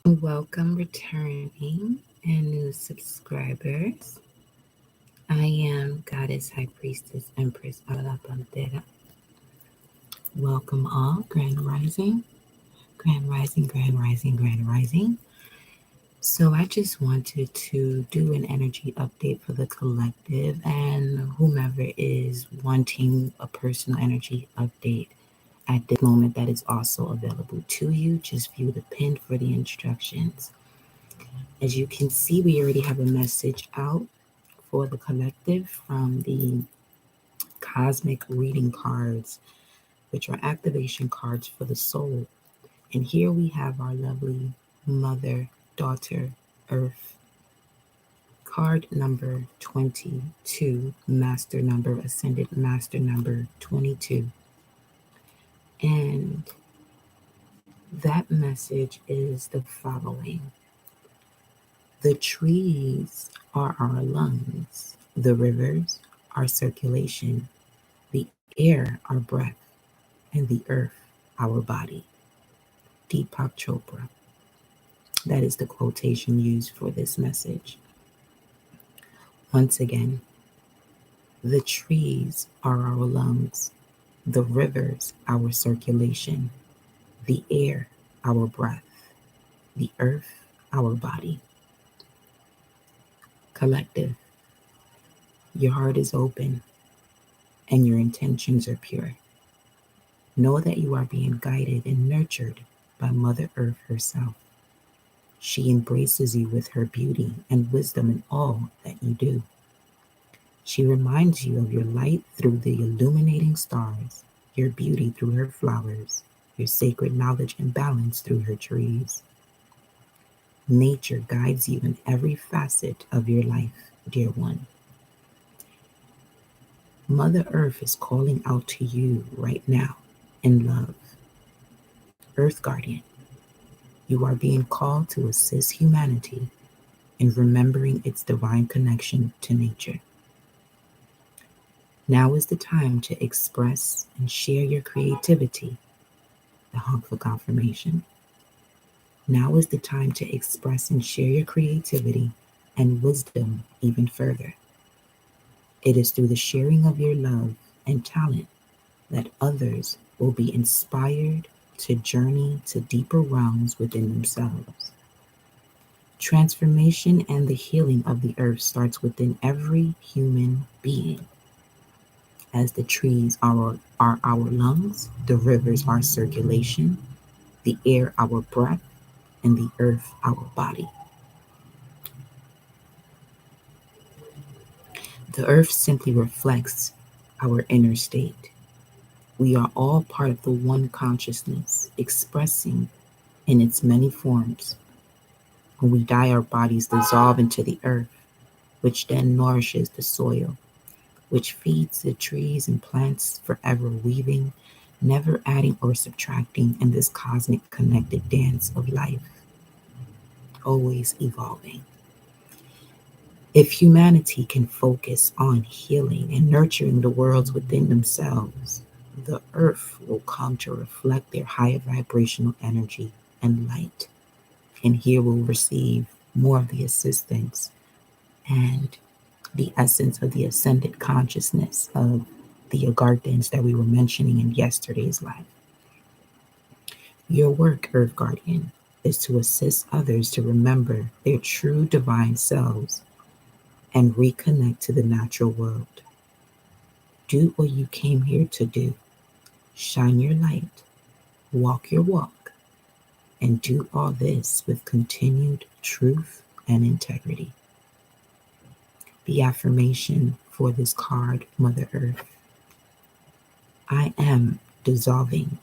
Welcome, returning and new subscribers. I am Goddess High Priestess Empress Paula Pantera. Welcome all, Grand Rising, Grand Rising, Grand Rising, Grand Rising. So I just wanted to do an energy update for the collective and whomever is wanting a personal energy update at this moment that is also available to you. Just view the pin for the instructions. As you can see, we already have a message out for the collective from the cosmic reading cards, which are activation cards for the soul. And here we have our lovely mother, daughter, earth. Card number 22, master number, ascended master number 22. And that message is the following: the trees are our lungs, the rivers, our circulation, the air, our breath, and the earth, our body. Deepak Chopra. That is the quotation used for this message. Once again, the trees are our lungs, the rivers, our circulation, the air, our breath, the earth, our body. Collective, your heart is open and your intentions are pure. Know that you are being guided and nurtured by Mother Earth herself. She embraces you with her beauty and wisdom in all that you do. She reminds you of your light through the illuminating stars, your beauty through her flowers, your sacred knowledge and balance through her trees. Nature guides you in every facet of your life, dear one. Mother Earth is calling out to you right now in love. Earth Guardian, you are being called to assist humanity in remembering its divine connection to nature. Now is the time to express and share your creativity, the honk for confirmation. Now is the time to express and share your creativity and wisdom even further. It is through the sharing of your love and talent that others will be inspired to journey to deeper realms within themselves. Transformation and the healing of the earth starts within every human being. As the trees are our lungs, the rivers our circulation, the air our breath, and the earth our body. The earth simply reflects our inner state. We are all part of the one consciousness, expressing in its many forms. When we die, our bodies dissolve into the earth, which then nourishes the soil, which feeds the trees and plants, forever weaving, never adding or subtracting in this cosmic connected dance of life, always evolving. If humanity can focus on healing and nurturing the worlds within themselves, the earth will come to reflect their higher vibrational energy and light. And here we'll receive more of the assistance and the essence of the ascended consciousness of the Agarthans that we were mentioning in yesterday's live. Your work, Earth Guardian, is to assist others to remember their true divine selves and reconnect to the natural world. Do what you came here to do. Shine your light, walk your walk, and do all this with continued truth and integrity. The affirmation for this card, Mother Earth: I am dissolving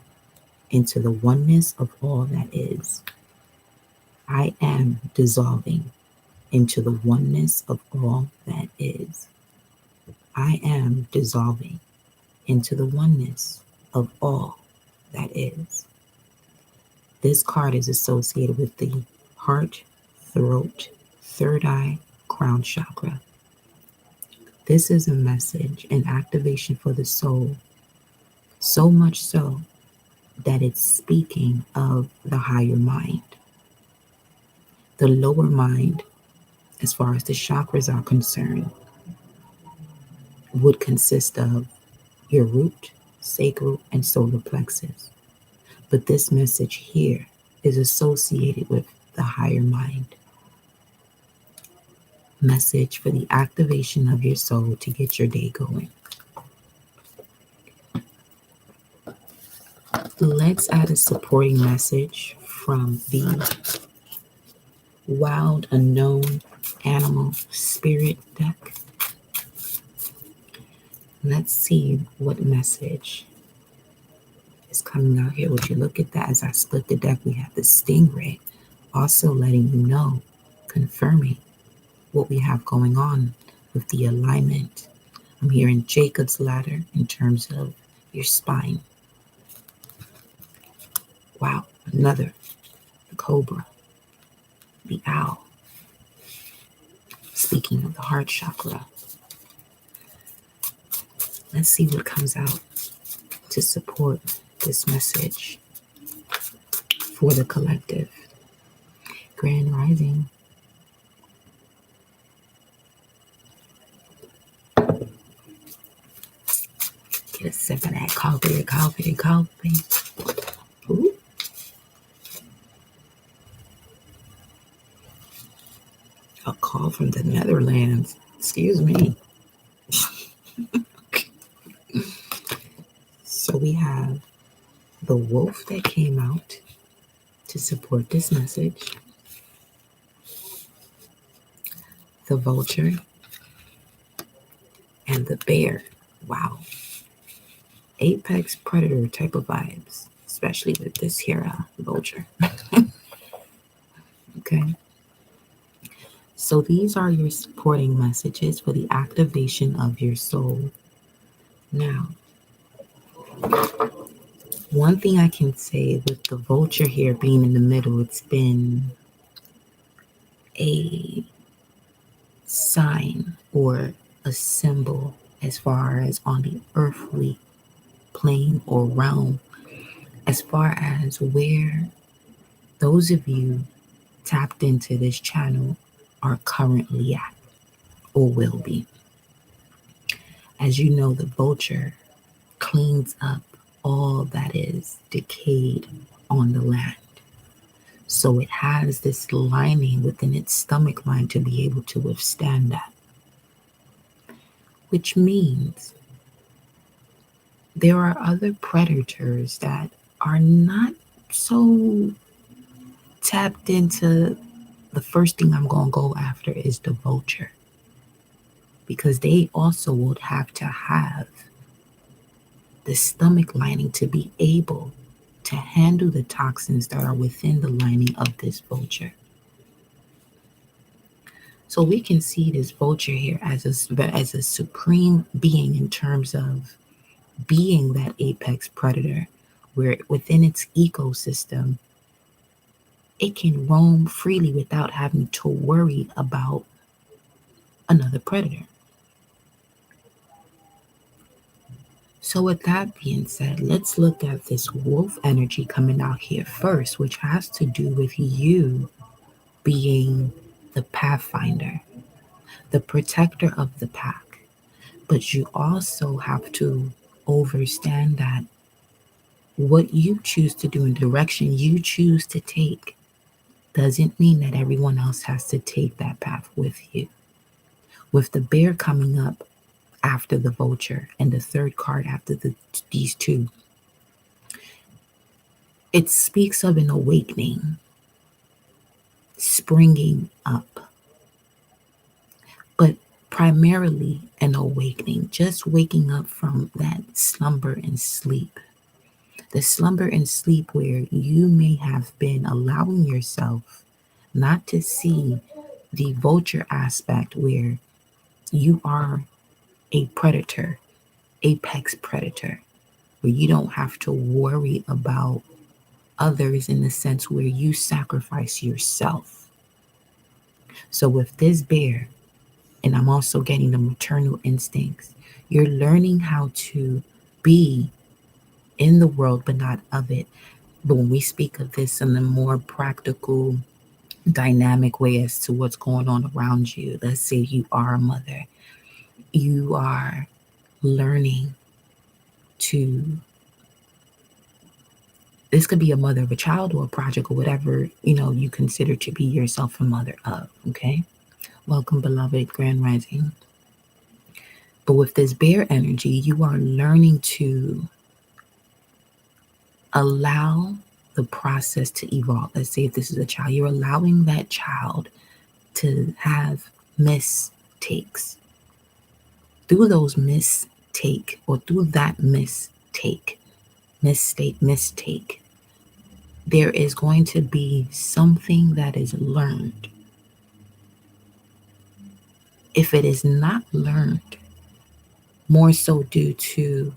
into the oneness of all that is. I am dissolving into the oneness of all that is. I am dissolving into the oneness of all that is. This card is associated with the heart, throat, third eye, crown chakra. This is a message and activation for the soul, so much so that it's speaking of the higher mind. The lower mind, as far as the chakras are concerned, would consist of your root, sacral, and solar plexus. But this message here is associated with the higher mind. Message for the activation of your soul to get your day going. Let's add a supporting message from the Wild Unknown Animal Spirit deck. Let's see what message is coming out here. Would you look at that? As I split the deck, we have the Stingray also letting you know, confirming what we have going on with the alignment. I'm hearing Jacob's ladder in terms of your spine. Wow, another, the cobra, the owl. Speaking of the heart chakra, let's see what comes out to support this message for the collective. Grand Rising. Get a sip of that coffee. Ooh. A call from the Netherlands. Excuse me. So we have the wolf that came out to support this message, the vulture, and the bear. Wow. Apex predator type of vibes, especially with this here vulture. Okay. So these are your supporting messages for the activation of your soul. Now, one thing I can say with the vulture here being in the middle, it's been a sign or a symbol as far as on the earthly plane or realm, as far as where those of you tapped into this channel are currently at or will be. As you know, the vulture cleans up all that is decayed on the land. So it has this lining within its stomach line to be able to withstand that. Which means there are other predators that are not so tapped into. The first thing I'm going to go after is the vulture, because they also would have to have the stomach lining to be able to handle the toxins that are within the lining of this vulture. So we can see this vulture here as a supreme being in terms of being that apex predator, where within its ecosystem, it can roam freely without having to worry about another predator. So with that being said, let's look at this wolf energy coming out here first, which has to do with you being the pathfinder, the protector of the pack. But you also have to understand that what you choose to do and direction you choose to take doesn't mean that everyone else has to take that path with you. With the bear coming up after the vulture and the third card after these two, it speaks of an awakening, springing up, but primarily an awakening, just waking up from that slumber and sleep. The slumber and sleep where you may have been allowing yourself not to see the vulture aspect, where you are a predator, apex predator, where you don't have to worry about others in the sense where you sacrifice yourself. So with this bear, and I'm also getting the maternal instincts, you're learning how to be in the world but not of it. But when we speak of this in the more practical dynamic way as to what's going on around you. Let's say you are a mother, you are learning to, this could be a mother of a child or a project or whatever, you consider to be yourself a mother of, okay? Welcome, beloved, Grand Rising. But with this bear energy, you are learning to allow the process to evolve. Let's say if this is a child, you're allowing that child to have mistakes. Through those mistake, or through that mistake, there is going to be something that is learned. If it is not learned, more so due to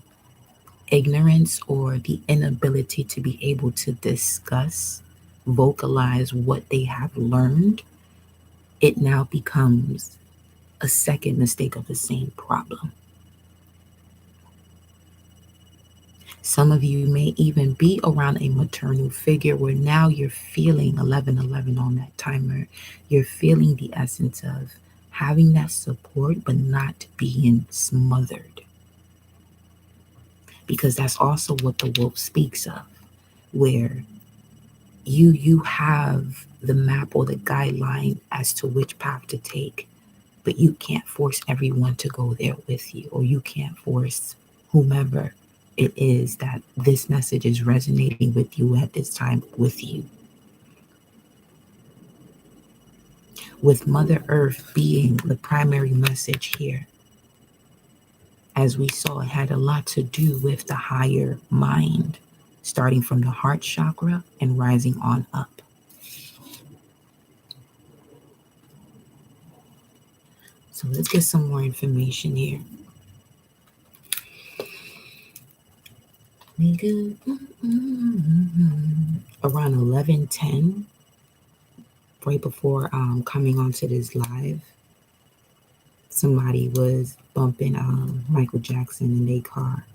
ignorance or the inability to be able to discuss, vocalize what they have learned, it now becomes a second mistake of the same problem. Some of you may even be around a maternal figure where now you're feeling 1111 on that timer. You're feeling the essence of having that support but not being smothered. Because that's also what the wolf speaks of, where you have the map or the guideline as to which path to take, but you can't force everyone to go there with you, or you can't force whomever it is that this message is resonating with you at this time with you. With Mother Earth being the primary message here, as we saw, it had a lot to do with the higher mind, starting from the heart chakra and rising on up. So let's get some more information here. Around 11:10, right before coming onto this live, somebody was bumping Michael Jackson in their car.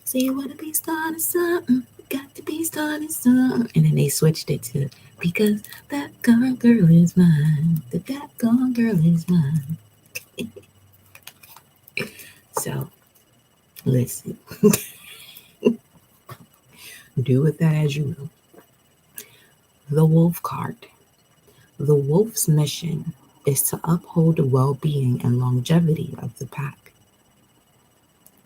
So you want to be starting something, got to be starting something. And then they switched it to, because that gone girl is mine, that gone girl is mine. So, listen. Do with that as you will. The wolf card. The wolf's mission is to uphold the well-being and longevity of the pack.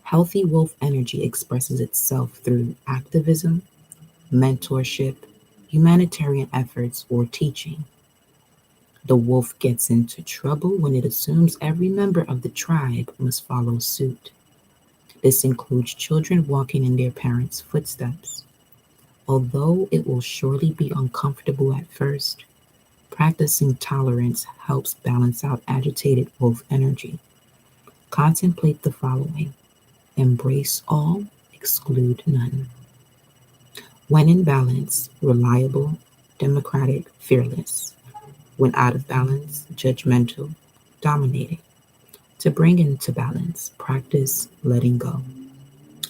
Healthy wolf energy expresses itself through activism, mentorship, humanitarian efforts, or teaching. The wolf gets into trouble when it assumes every member of the tribe must follow suit. This includes children walking in their parents' footsteps. Although it will surely be uncomfortable at first, practicing tolerance helps balance out agitated wolf energy. Contemplate the following: embrace all, exclude none. When in balance, reliable, democratic, fearless. When out of balance, judgmental, dominating. To bring into balance, practice letting go.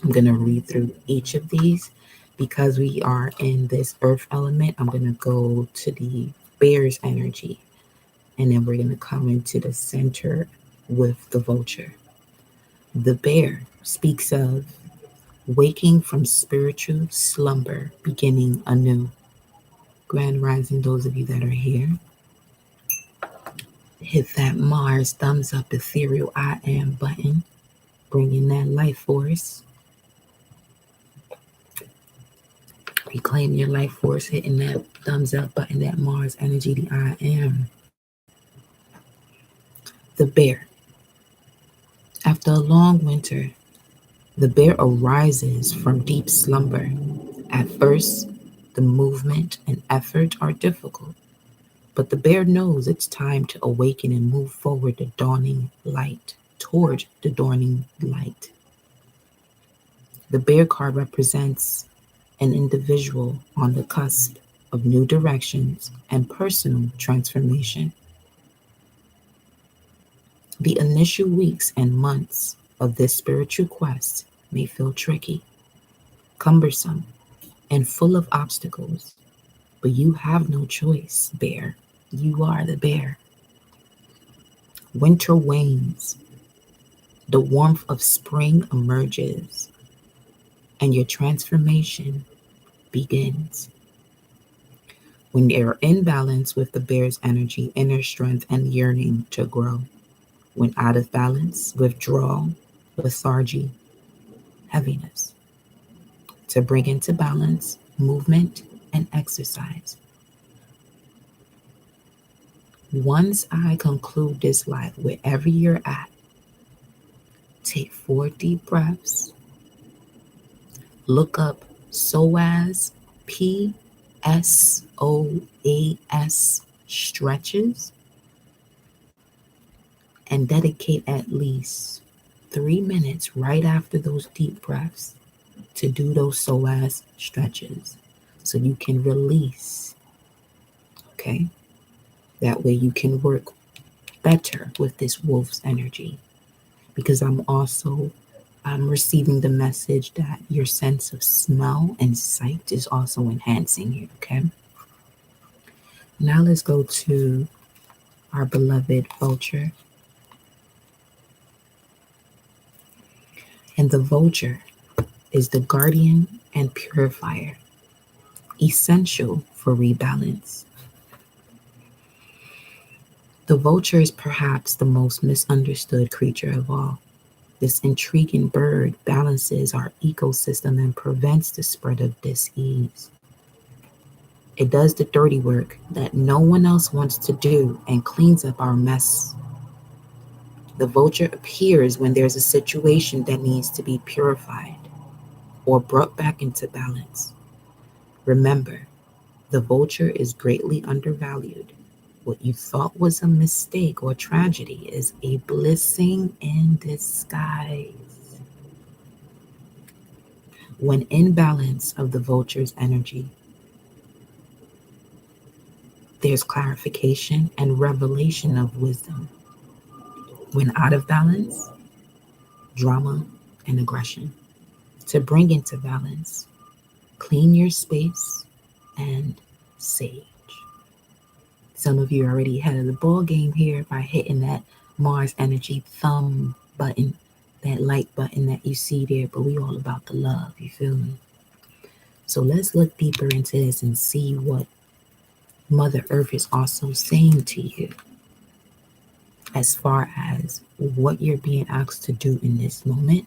I'm going to read through each of these. Because we are in this earth element, I'm going to go to the bear's energy, and then we're going to come into the center with the vulture. The bear speaks of waking from spiritual slumber, beginning anew. Grand Rising, those of you that are here, hit that Mars thumbs up ethereal I am button, bringing that life force. Reclaim your life force, hitting that thumbs up button, that Mars energy, the I am. The bear. After a long winter, the bear arises from deep slumber. At first, the movement and effort are difficult, but the bear knows it's time to awaken and move forward the dawning light, toward the dawning light. The bear card represents an individual on the cusp of new directions and personal transformation. The initial weeks and months of this spiritual quest may feel tricky, cumbersome, and full of obstacles. But you have no choice, bear. You are the bear. Winter wanes. The warmth of spring emerges, and your transformation begins. When you're in balance with the bear's energy, inner strength, and yearning to grow. When out of balance, withdrawal, lethargy, heaviness. To bring into balance, movement and exercise. Once I conclude this life, wherever you're at, take 4 deep breaths. Look up psoas, PSOAS stretches, and dedicate at least 3 minutes right after those deep breaths to do those psoas stretches so you can release. Okay? That way you can work better with this wolf's energy. Because I'm receiving the message that your sense of smell and sight is also enhancing you, okay? Now let's go to our beloved vulture. And the vulture is the guardian and purifier, essential for rebalance. The vulture is perhaps the most misunderstood creature of all. This intriguing bird balances our ecosystem and prevents the spread of disease. It does the dirty work that no one else wants to do and cleans up our mess. The vulture appears when there's a situation that needs to be purified or brought back into balance. Remember, the vulture is greatly undervalued. What you thought was a mistake or tragedy is a blessing in disguise. When in balance of the vulture's energy, there's clarification and revelation of wisdom. When out of balance, drama and aggression. To bring into balance, clean your space and sage. Some of you are already ahead of the ball game here by hitting that Mars energy thumb button, that like button that you see there, but we all about the love, you feel me? So let's look deeper into this and see what Mother Earth is also saying to you as far as what you're being asked to do in this moment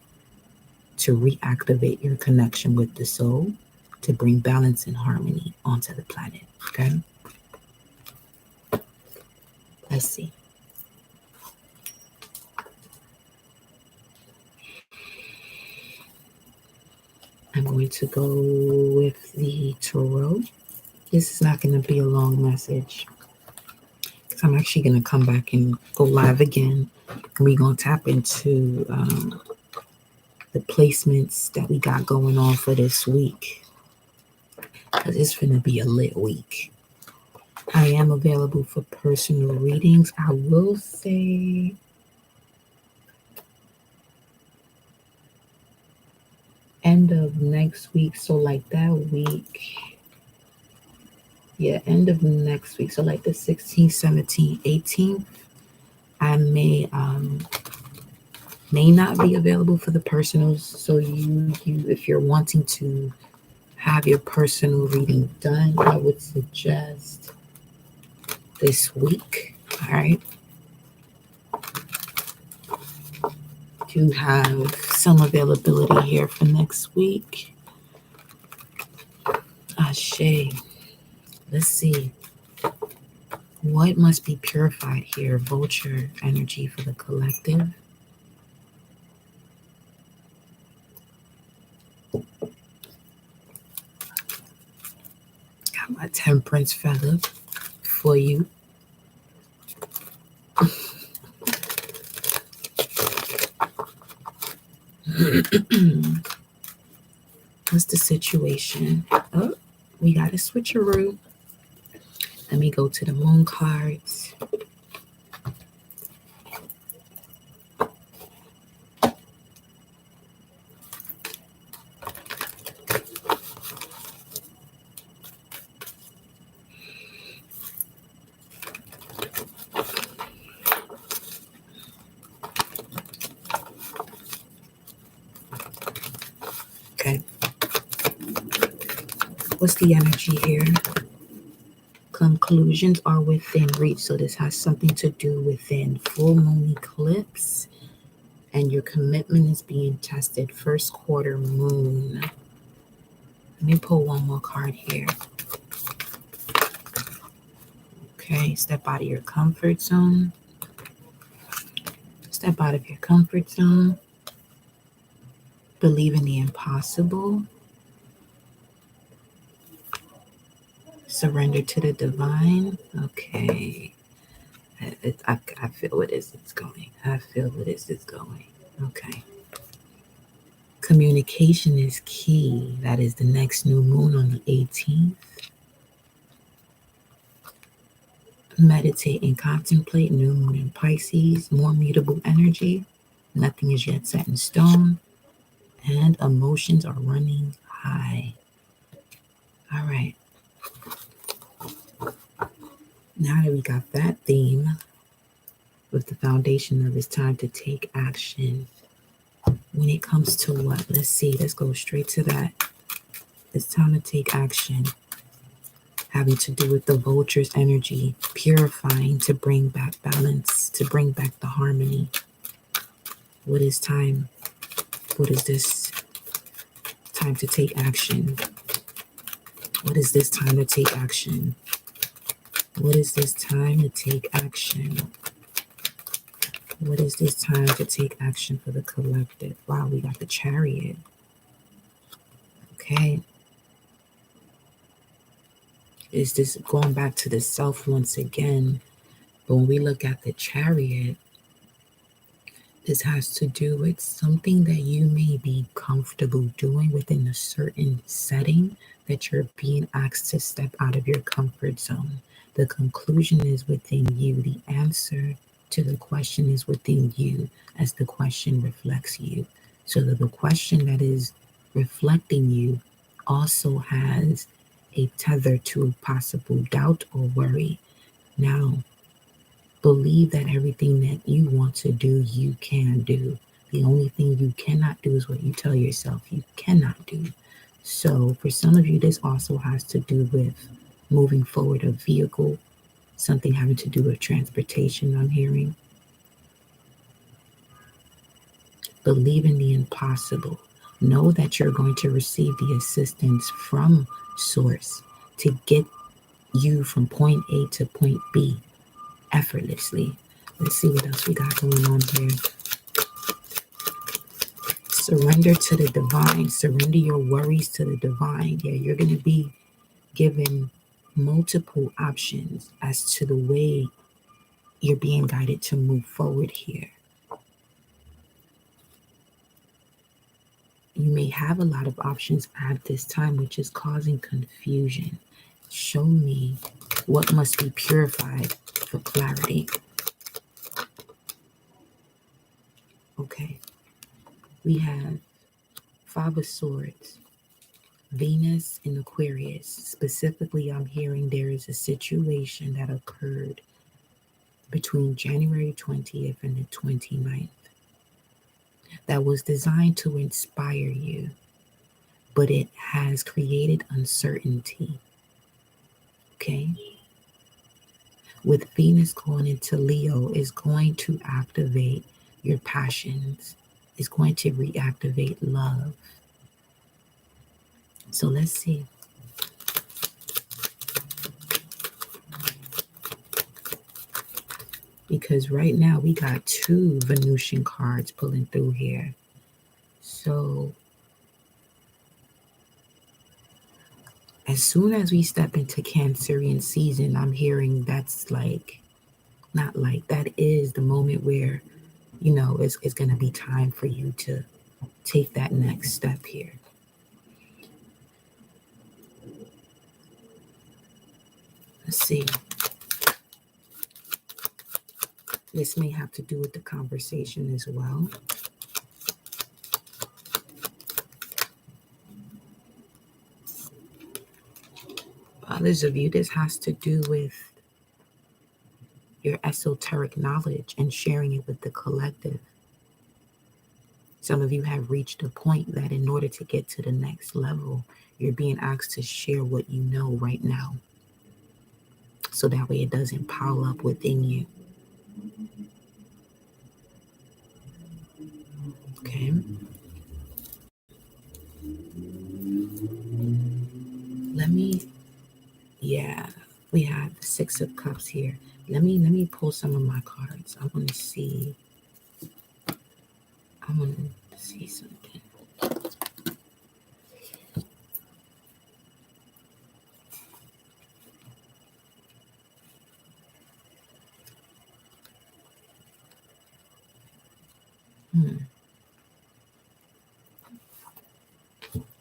to reactivate your connection with the soul, to bring balance and harmony onto the planet, okay? Let's see. I'm going to go with the tarot. This is not going to be a long message. I'm actually going to come back and go live again. And we're going to tap into the placements that we got going on for this week. Because it's going to be a lit week. I am available for personal readings. I will say end of next week. So like that week. Yeah, end of next week. So like the 16th, 17th, 18th. I may not be available for the personals. So you if you're wanting to have your personal reading done, I would suggest this week. All right. Do have some availability here for next week. Ashe. Let's see. What must be purified here? Vulture energy for the collective. Got my temperance feather for you. What's the situation? Oh, we got a switcheroo. Let me go to the moon cards. What's the energy here? Conclusions are within reach. So this has something to do within full moon eclipse, and your commitment is being tested. First quarter moon. Let me pull one more card here. Okay, step out of your comfort zone. Step out of your comfort zone. Believe in the impossible. Surrender to the divine. Okay. I feel where this is going. I feel where this is going. Okay. Communication is key. That is the next new moon on the 18th. Meditate and contemplate. New moon in Pisces. More mutable energy. Nothing is yet set in stone. And emotions are running high. All right. Now that we got that theme with the foundation of it's time to take action. When it comes to what? Let's see. Let's go straight to that. It's time to take action. Having to do with the vulture's energy, purifying to bring back balance, to bring back the harmony. What is time? What is this? Time to take action. What is this time to take action? What is this time to take action? What is this time to take action for the collective? Wow, we got the Chariot. Okay. Is this going back to the self once again? But when we look at the Chariot, this has to do with something that you may be comfortable doing within a certain setting that you're being asked to step out of your comfort zone. The conclusion is within you. The answer to the question is within you as the question reflects you. So that the question that is reflecting you also has a tether to possible doubt or worry. Now, believe that everything that you want to do, you can do. The only thing you cannot do is what you tell yourself you cannot do. So for some of you, this also has to do with moving forward a vehicle, something having to do with transportation, I'm hearing. Believe in the impossible. Know that you're going to receive the assistance from Source to get you from point A to point B effortlessly. Let's see what else we got going on here. Surrender to the divine. Surrender your worries to the divine. Yeah, you're going to be given multiple options as to the way you're being guided to move forward here. You may have a lot of options at this time, which is causing confusion. Show me what must be purified for clarity. Okay. We have Five of Swords, Venus in Aquarius. Specifically, I'm hearing there is a situation that occurred between January 20th and the 29th that was designed to inspire you, but it has created uncertainty. Okay? With Venus going into Leo, is going to activate your passions, is going to reactivate love. So let's see. Because right now we got two Venusian cards pulling through here. So as soon as we step into Cancerian season, I'm hearing that's like, not like, that is the moment where, you know, it's going to be time for you to take that next step here. Let's see. This may have to do with the conversation as well. Others of you, this has to do with your esoteric knowledge and sharing it with the collective. Some of you have reached a point that in order to get to the next level, you're being asked to share what you know right now, so that way it doesn't pile up within you. Okay. Yeah, we have the Six of Cups here. Let me pull some of my cards. I want to see something.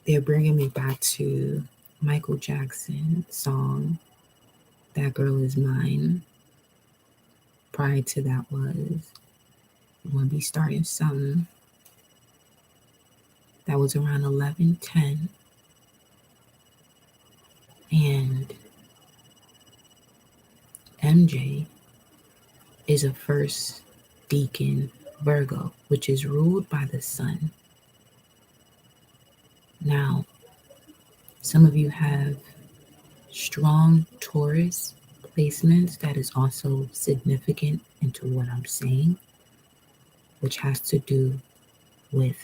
They're bringing me back to Michael Jackson song, That Girl Is Mine. Prior to that was, we're going to be starting something that was around 11:10. And MJ is a first deacon Virgo, which is ruled by the sun. Now, some of you have strong Taurus placements that is also significant into what I'm saying, which has to do with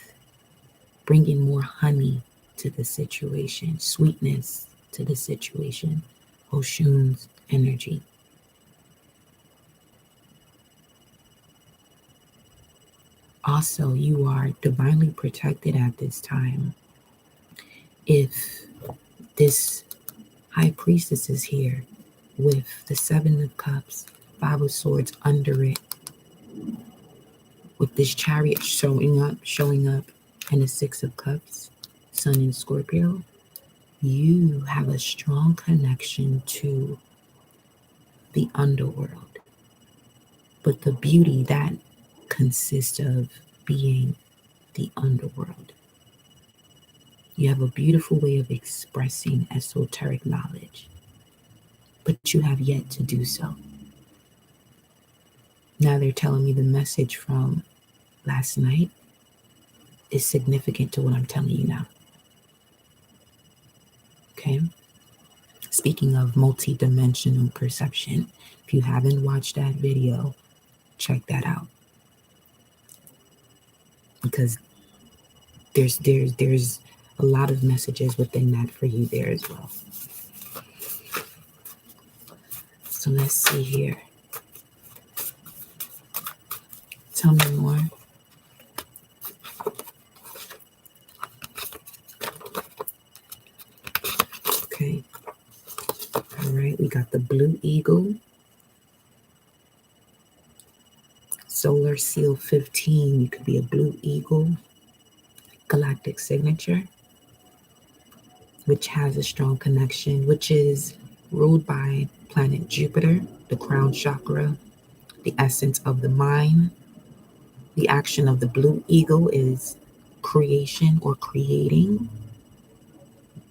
bringing more honey to the situation, sweetness to the situation, Oshun's energy. Also, you are divinely protected at this time. If this High Priestess is here with the Seven of Cups, Five of Swords under it, with this Chariot showing up, and the Six of Cups, Sun in Scorpio, you have a strong connection to the underworld. But the beauty that consists of being the underworld. You have a beautiful way of expressing esoteric knowledge, but you have yet to do so. Now they're telling me the message from last night is significant to what I'm telling you now. Okay? Speaking of multi-dimensional perception, if you haven't watched that video, check that out. Because there's a lot of messages within that for you there as well. So let's see here. Tell me more. Okay. All right, we got the Blue Eagle. Solar Seal 15. You could be a Blue Eagle. Galactic Signature, which has a strong connection, which is ruled by planet Jupiter, the crown chakra, the essence of the mind. The action of the Blue Eagle is creation or creating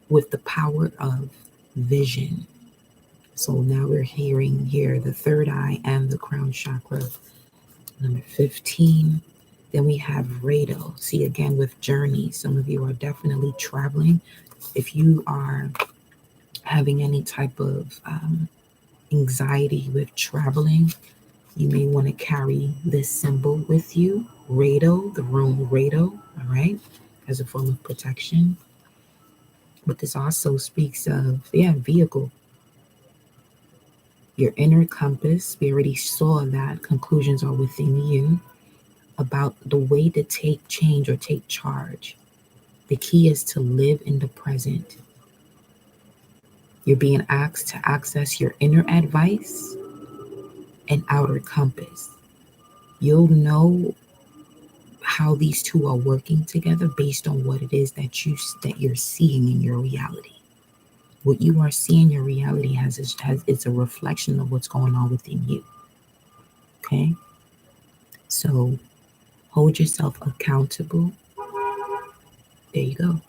with the power of vision. So now we're hearing here the third eye and the crown chakra. Number 15. Then we have Rado. See, again, with journey, some of you are definitely traveling. If you are having any type of anxiety with traveling, you may want to carry this symbol with you. Rado, the room Rado, all right, as a form of protection. But this also speaks of, vehicle. Your inner compass, we already saw that conclusions are within you about the way to take change or take charge. The key is to live in the present. You're being asked to access your inner advice and outer compass. You'll know how these two are working together based on what it is that you're seeing in your reality. What you are seeing in your reality it's a reflection of what's going on within you. Okay? So hold yourself accountable. There you go.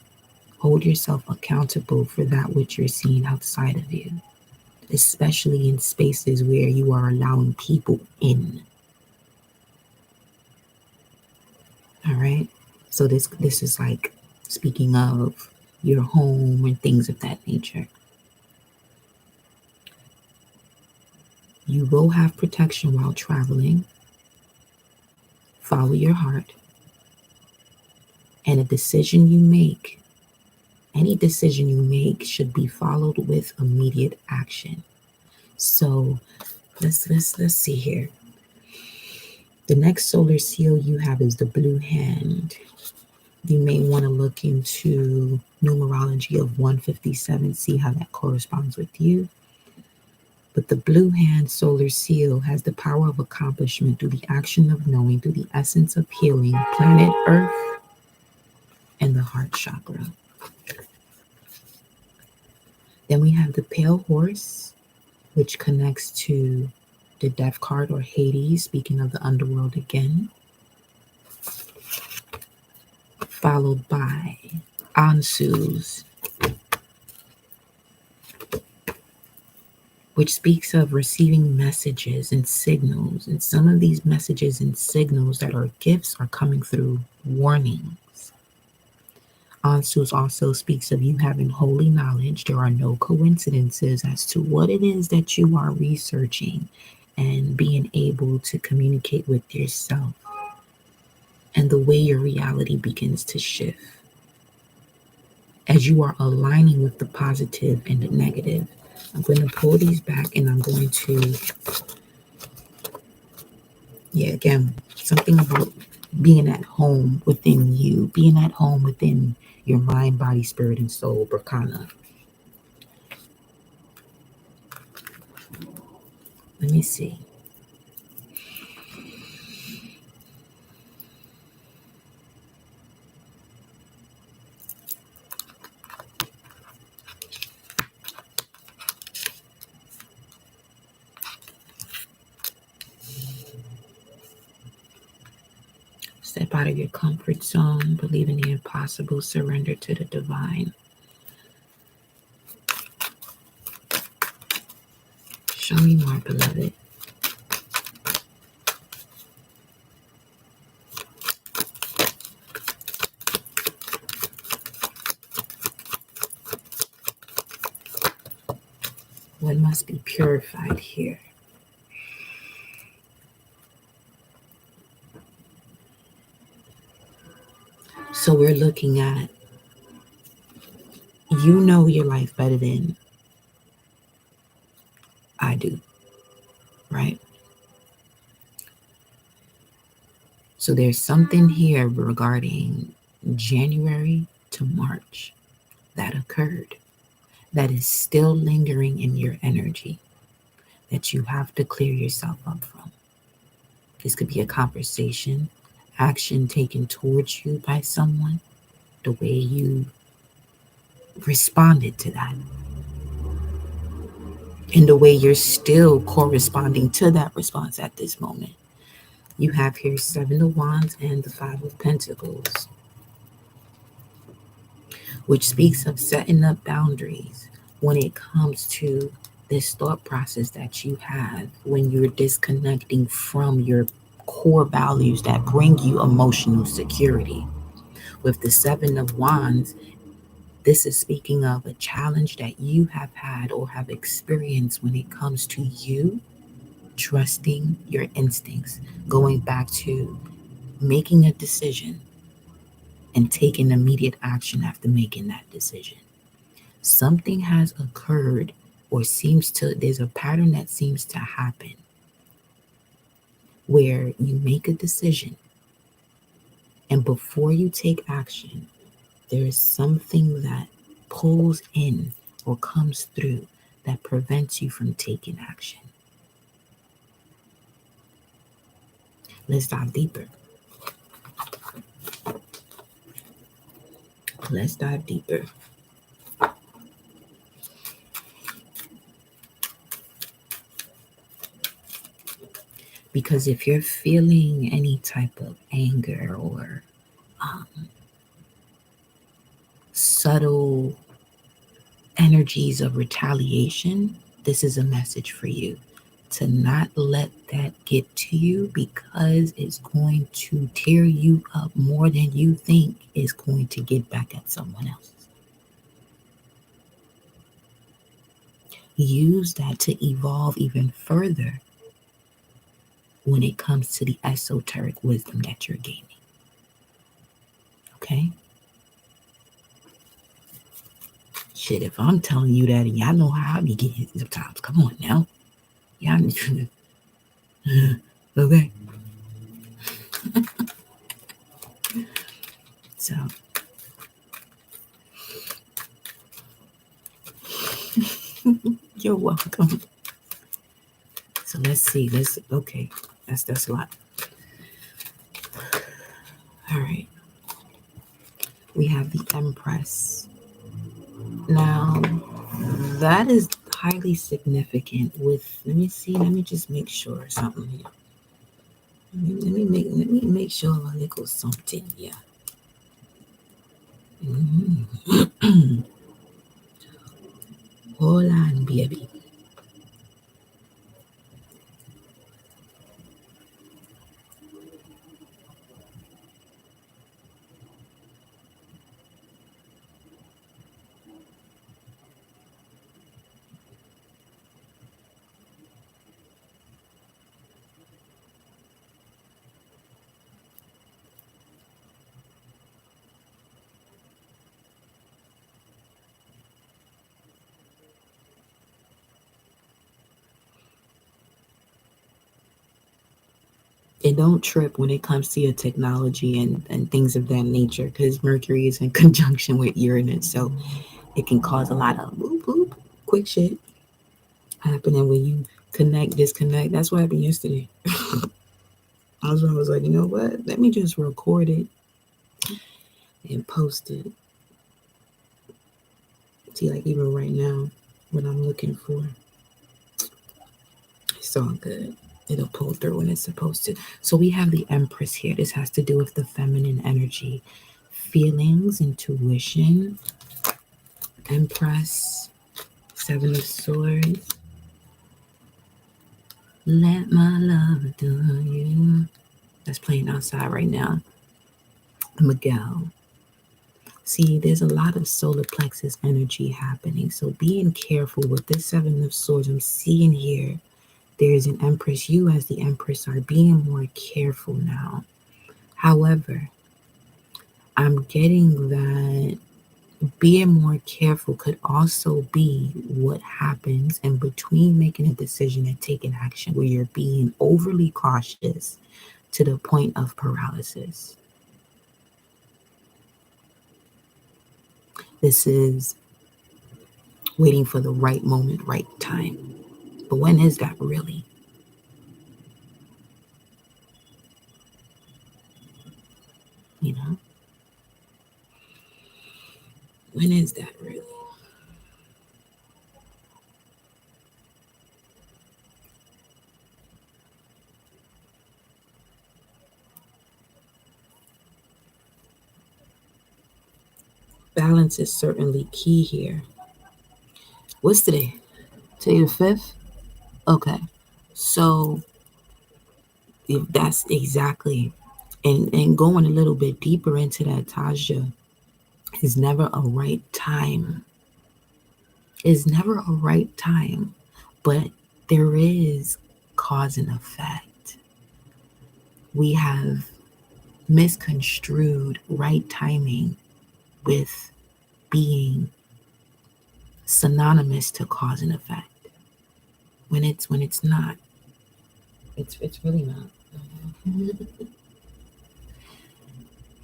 Hold yourself accountable for that which you're seeing outside of you, especially in spaces where you are allowing people in. All right? So this is like speaking of your home and things of that nature. You will have protection while traveling. Follow your heart. And a decision you make, any decision you make should be followed with immediate action. So let's see here. The next solar seal you have is the blue hand. You may want to look into numerology of 157, see how that corresponds with you. But the blue hand solar seal has the power of accomplishment through the action of knowing, through the essence of healing, planet Earth, and the heart chakra. Then we have the pale horse, which connects to the death card or Hades, speaking of the underworld again. Followed by Ansus, which speaks of receiving messages and signals. And some of these messages and signals that are gifts are coming through warnings. Ansus also speaks of you having holy knowledge. There are no coincidences as to what it is that you are researching and being able to communicate with yourself and the way your reality begins to shift as you are aligning with the positive and the negative. I'm going to pull these back and I'm going to, again, something about being at home within you, being at home within your mind, body, spirit, and soul, Berkana. Let me see. Step out of your comfort zone, believe in the impossible, surrender to the divine. Show me more, beloved. What must be purified here? So we're looking at, you know your life better than I do, right? So there's something here regarding January to March that occurred that is still lingering in your energy that you have to clear yourself up from. This could be a conversation, action taken towards you by someone, the way you responded to that, and the way you're still corresponding to that response at this moment. You have here 7 of Wands and the 5 of Pentacles, which speaks of setting up boundaries when it comes to this thought process that you have when you're disconnecting from your core values that bring you emotional security. With the 7 of Wands, this is speaking of a challenge that you have had or have experienced when it comes to you trusting your instincts, going back to making a decision and taking immediate action after making that decision. Something has occurred or there's a pattern that seems to happen where you make a decision and before you take action, there is something that pulls in or comes through that prevents you from taking action. Let's dive deeper. Let's dive deeper. Because if you're feeling any type of anger or subtle energies of retaliation, this is a message for you. to not let that get to you, because it's going to tear you up more than you think is going to get back at someone else. Use that to evolve even further when it comes to the esoteric wisdom that you're gaining. Okay? Shit, if I'm telling you that and y'all know how I be getting sometimes, come on now. Y'all okay. So you're welcome. So let's see. Okay. That's a lot. All right. We have the Empress. Now, that is highly significant with, let me just make sure something here. Let me make sure a little something here. Hold on, baby. And don't trip when it comes to your technology and things of that nature, because Mercury is in conjunction with Uranus, so it can cause a lot of boop boop quick shit happening when you connect, disconnect. That's what happened yesterday. I was like, you know what? Let me just record it and post it. See, like even right now, what I'm looking for, it's all good. It'll pull through when it's supposed to. So we have the Empress here. This has to do with the feminine energy, feelings, intuition. Empress, Seven of Swords. Let my love do you. That's playing outside right now. Miguel. See, there's a lot of solar plexus energy happening. So being careful with this Seven of Swords. I'm seeing here, there's an Empress. You as the Empress are being more careful now. However, I'm getting that being more careful could also be what happens in between making a decision and taking action, where you're being overly cautious to the point of paralysis. This is waiting for the right moment, right time. But when is that really? You know? When is that really? Balance is certainly key here. What's today? Today the 5th? Okay. So if that's exactly, and going a little bit deeper into that, Taja, is never a right time. Is never a right time. But there is cause and effect. We have misconstrued right timing with being synonymous to cause and effect. When it's not. It's really not.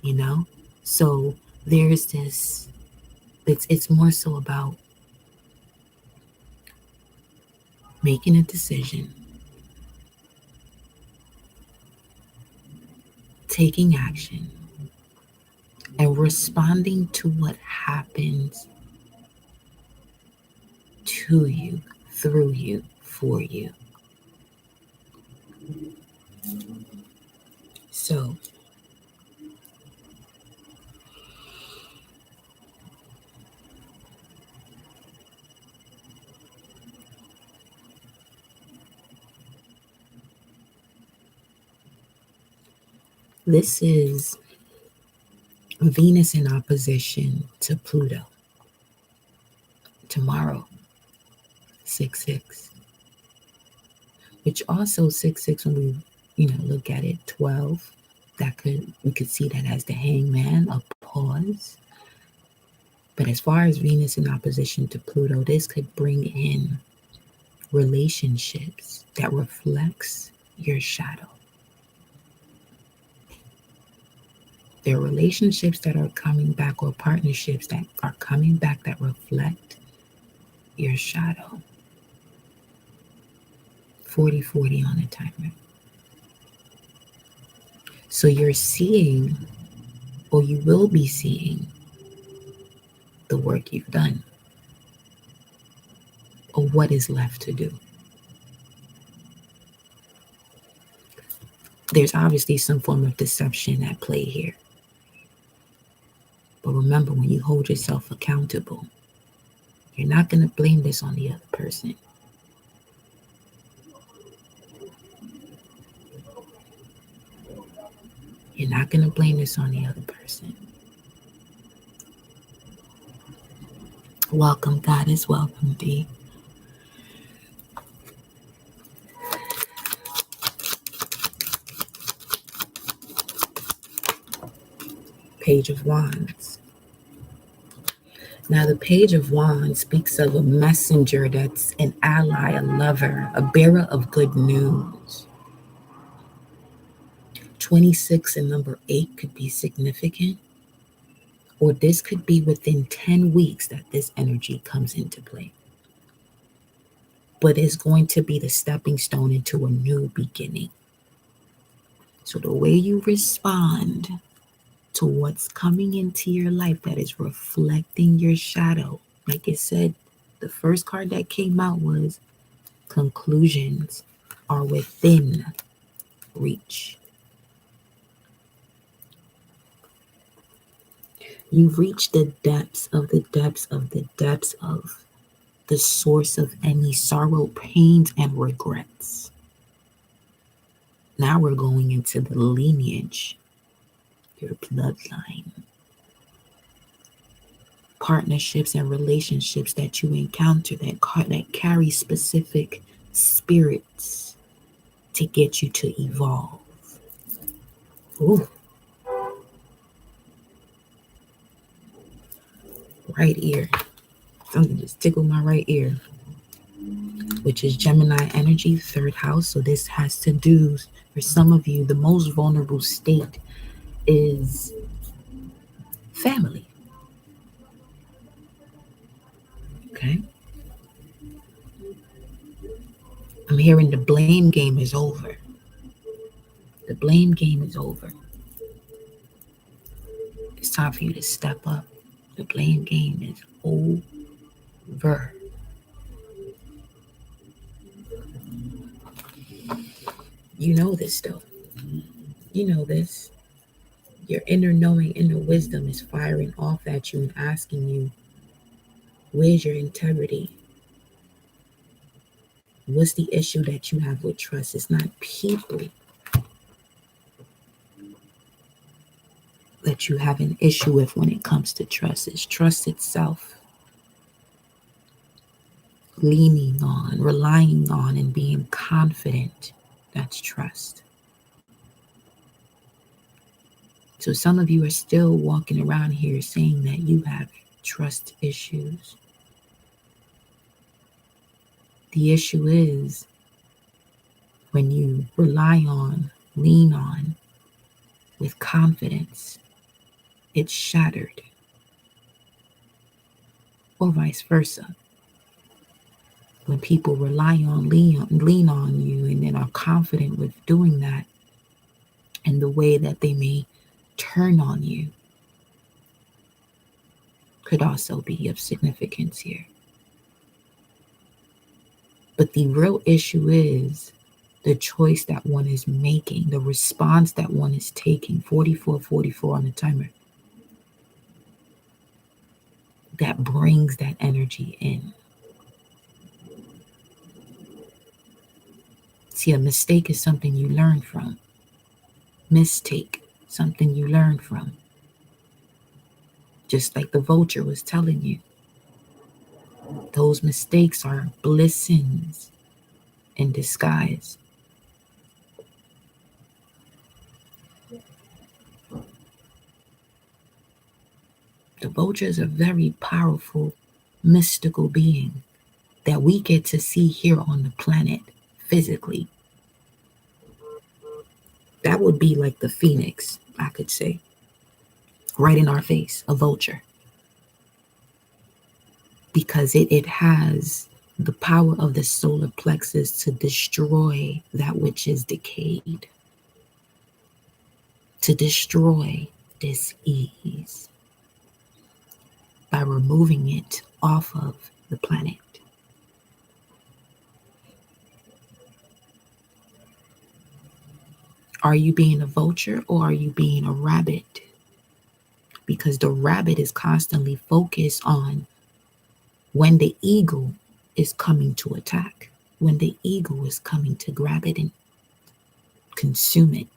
You know? So there's this, it's more so about making a decision, taking action, and responding to what happens to you, through you, for you. So This is Venus in opposition to Pluto. Tomorrow, 6-6. Which also 6-6, when we look at it, 12, we could see that as the hangman, a pause. But as far as Venus in opposition to Pluto, this could bring in relationships that reflects your shadow. There are relationships that are coming back, or partnerships that are coming back, that reflect your shadow. 40-40 on the timer. So you're seeing, or you will be seeing, the work you've done, or what is left to do. There's obviously some form of deception at play here. But remember, when you hold yourself accountable, you're not going to blame this on the other person. You're not going to blame this on the other person. Welcome, Goddess. Welcome, D. Page of Wands. Now, the Page of Wands speaks of a messenger that's an ally, a lover, a bearer of good news. 26 and number 8 could be significant, or this could be within 10 weeks that this energy comes into play. But it's going to be the stepping stone into a new beginning. So the way you respond to what's coming into your life that is reflecting your shadow, like it said, the first card that came out was conclusions are within reach. You've reached the depths of the depths of the depths of the source of any sorrow, pains, and regrets. Now we're going into the lineage, your bloodline. Partnerships and relationships that you encounter that carry specific spirits to get you to evolve. Ooh. Right ear. Something just tickled my right ear, which is Gemini energy, 3rd house. So this has to do, for some of you, the most vulnerable state is family. Okay? I'm hearing the blame game is over. The blame game is over. It's time for you to step up. The blame game is over. You know this, though. You know this. Your inner knowing, inner wisdom is firing off at you and asking you, where's your integrity? What's the issue that you have with trust? It's not people that you have an issue with when it comes to trust. It's trust itself. Leaning on, relying on, and being confident. That's trust. So some of you are still walking around here saying that you have trust issues. The issue is when you rely on, lean on with confidence, it's shattered. Or vice versa. When people rely on, lean on you, and then are confident with doing that, and the way that they may turn on you could also be of significance here. But the real issue is the choice that one is making, the response that one is taking. 44-44 on the timer. That brings that energy in. See, a mistake is something you learn from. Mistake. something you learned from. Just like the vulture was telling you, those mistakes are blessings in disguise. The vulture is a very powerful, mystical being that we get to see here on the planet physically. That would be like the phoenix, I could say, right in our face, a vulture. Because it has the power of the solar plexus to destroy that which is decayed, to destroy dis-ease by removing it off of the planet. Are you being a vulture or are you being a rabbit? Because the rabbit is constantly focused on when the eagle is coming to attack, when the eagle is coming to grab it and consume it.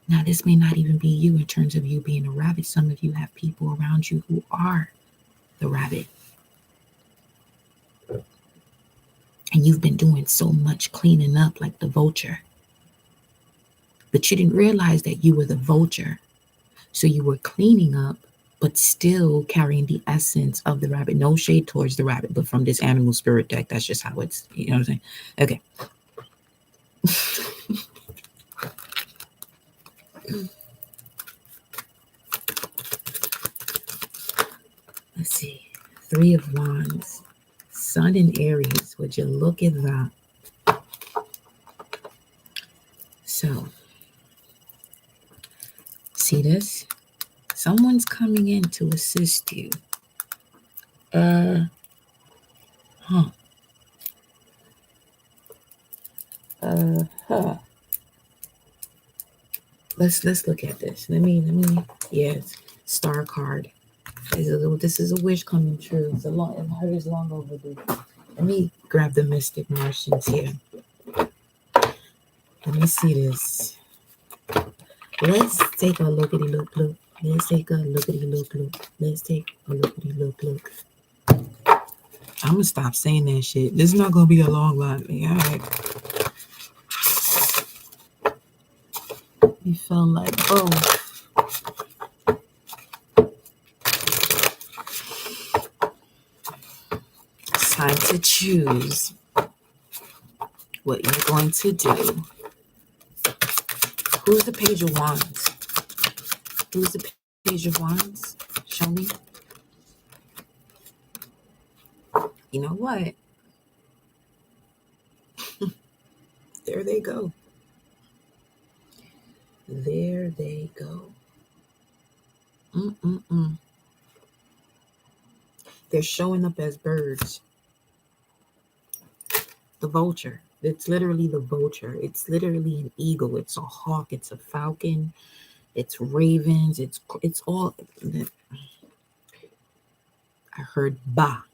Now, this may not even be you in terms of you being a rabbit. Some of you have people around you who are the rabbit. And you've been doing so much cleaning up like the vulture. But you didn't realize that you were the vulture. So you were cleaning up, but still carrying the essence of the rabbit. No shade towards the rabbit, but from this animal spirit deck, that's just how it's, you know what I'm saying? Okay. Let's see. 3 of Wands. Sun in Aries. Would you look at that? So, see this? Someone's coming in to assist you. Let's look at this. Let me. Yes, Star card. This is a wish coming true. It's heart is long overdue. Let me grab the Mystic Martians here. Let me see this. Let's take a lookity-look. Let's take a lookity-look. Let's take a lookity-look. I'm gonna stop saying that shit. This is not gonna be a long line. All right. You felt like, oh. It's time to choose what you're going to do. Who's the Page of Wands? Who's the Page of Wands? Show me. You know what? There they go. There they go. They're showing up as birds. The vulture. It's literally the vulture. It's literally an eagle. It's a hawk. It's a falcon. It's ravens. It's all. I heard ba.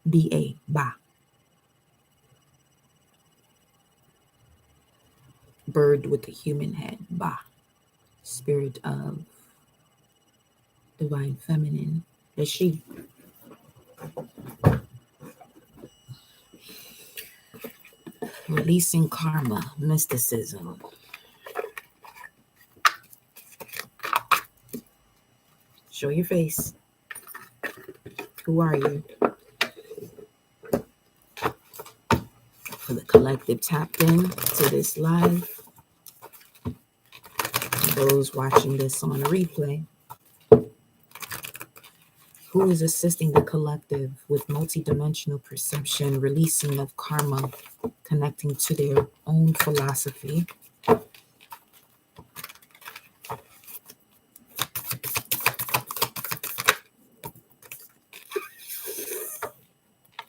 B-A. Ba. Bird with a human head. Ba. Spirit of divine feminine. Is she? Releasing karma. Mysticism. Show your face. Who are you? For the collective tapped in to this live. Those watching this on replay. Who is assisting the collective with multidimensional perception, releasing of karma, connecting to their own philosophy.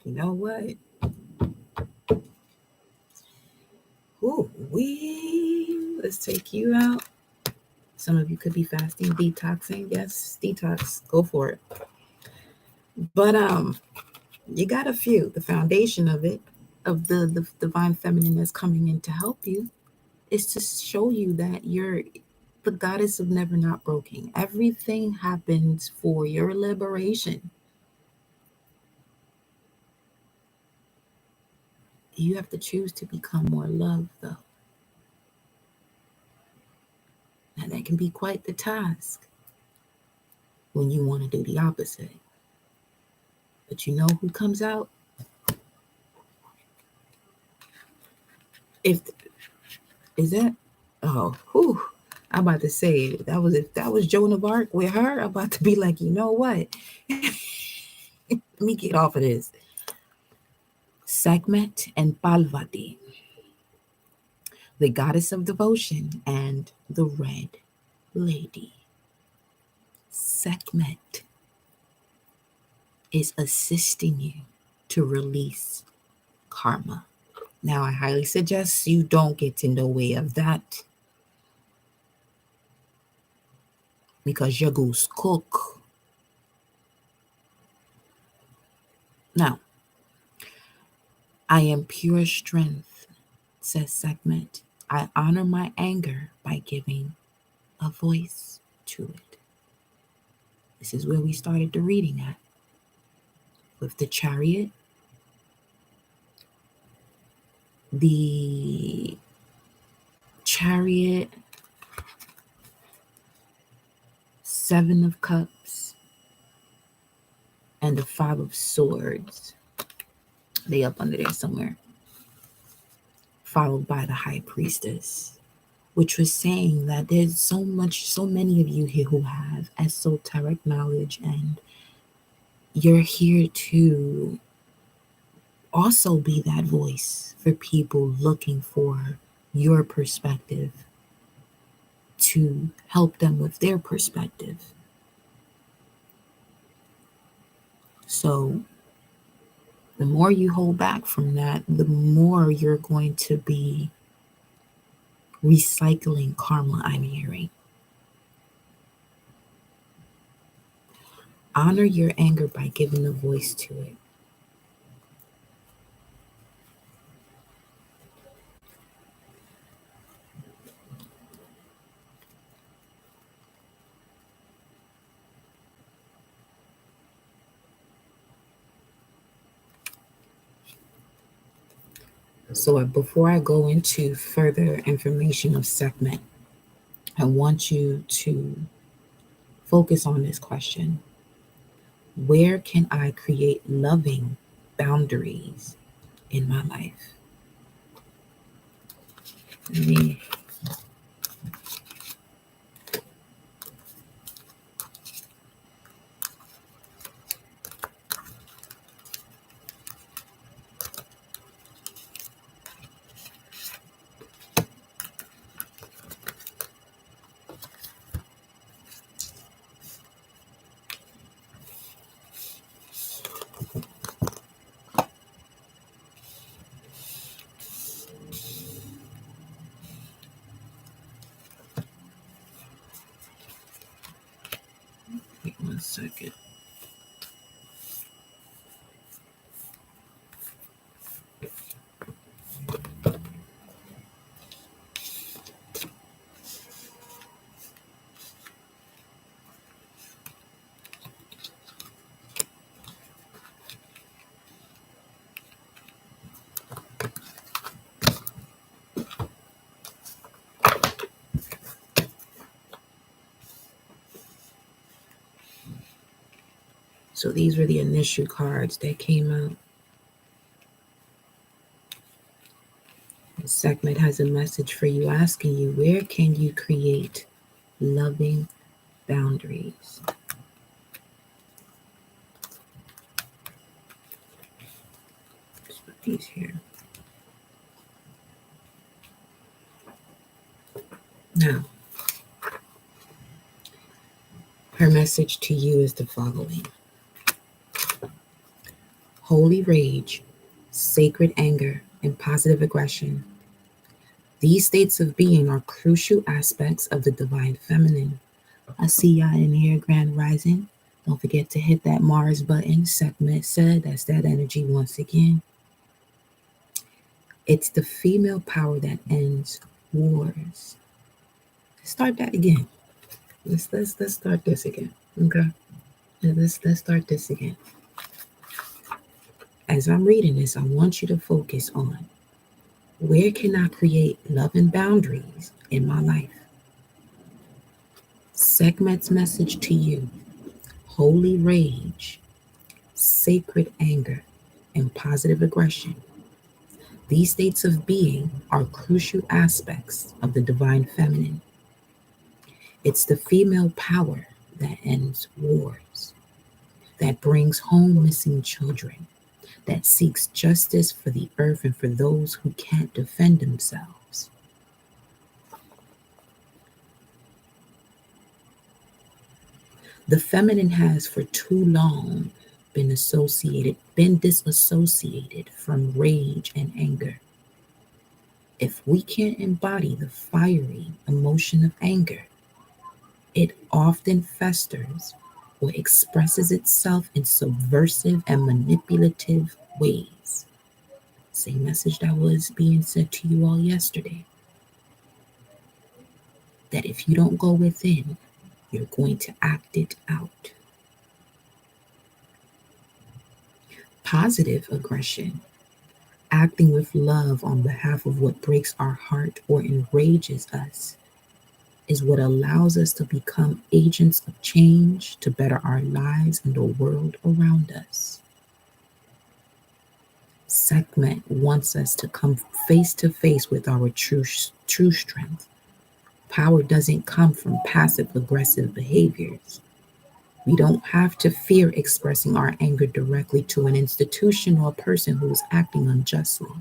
You know what? Let's take you out. Some of you could be fasting, detoxing. Yes, detox. Go for it. But You got a few. The foundation of it, of the divine feminine that's coming in to help you, is to show you that you're the goddess of never not broken. Everything happens for your liberation. You have to choose to become more love, though. Now, that can be quite the task when you want to do the opposite. But you know who comes out? If is that oh whew, I'm about to say that was if that was Joan of Arc with her, I'm about to be like, you know what? Let me get off of this. Sekhmet and Parvati, the goddess of devotion and the Red Lady. Sekhmet is assisting you to release karma. Now, I highly suggest you don't get in the way of that because your goose cook. Now, I am pure strength, says Sekhmet. I honor my anger by giving a voice to it. This is where we started the reading at. With the Chariot, the Chariot, Seven of Cups, and the Five of Swords. They up under there somewhere. Followed by the High Priestess, which was saying that there's so many of you here who have esoteric knowledge, and you're here to also be that voice for people looking for your perspective to help them with their perspective. So the more you hold back from that, the more you're going to be recycling karma, I'm hearing. Honor your anger by giving a voice to it. So before I go into further information of Sekhmet, I want you to focus on this question. Where can I create loving boundaries in my life? Let me wait 1 second. So these were the initial cards that came out. Sekhmet has a message for you asking you, where can you create loving boundaries? Let's put these here. Now, her message to you is the following. Holy rage, sacred anger, and positive aggression. These states of being are crucial aspects of the divine feminine. I see y'all in here, Grand Rising. Don't forget to hit that Mars button. Sekhmet said, that's that energy once again. It's the female power that ends wars. Start that again. Let's start this again. Okay. Let's start this again. As I'm reading this, I want you to focus on where can I create love and boundaries in my life? Sekhmet's message to you: holy rage, sacred anger, and positive aggression. These states of being are crucial aspects of the divine feminine. It's the female power that ends wars, that brings home missing children, that seeks justice for the earth and for those who can't defend themselves. The feminine has for too long been disassociated from rage and anger. If we can't embody the fiery emotion of anger, it often festers or expresses itself in subversive and manipulative ways. Same message that was being said to you all yesterday. That if you don't go within, you're going to act it out. Positive aggression, acting with love on behalf of what breaks our heart or enrages us, is what allows us to become agents of change to better our lives and the world around us. Sekhmet wants us to come face to face with our true strength. Power doesn't come from passive aggressive behaviors. We don't have to fear expressing our anger directly to an institution or a person who is acting unjustly.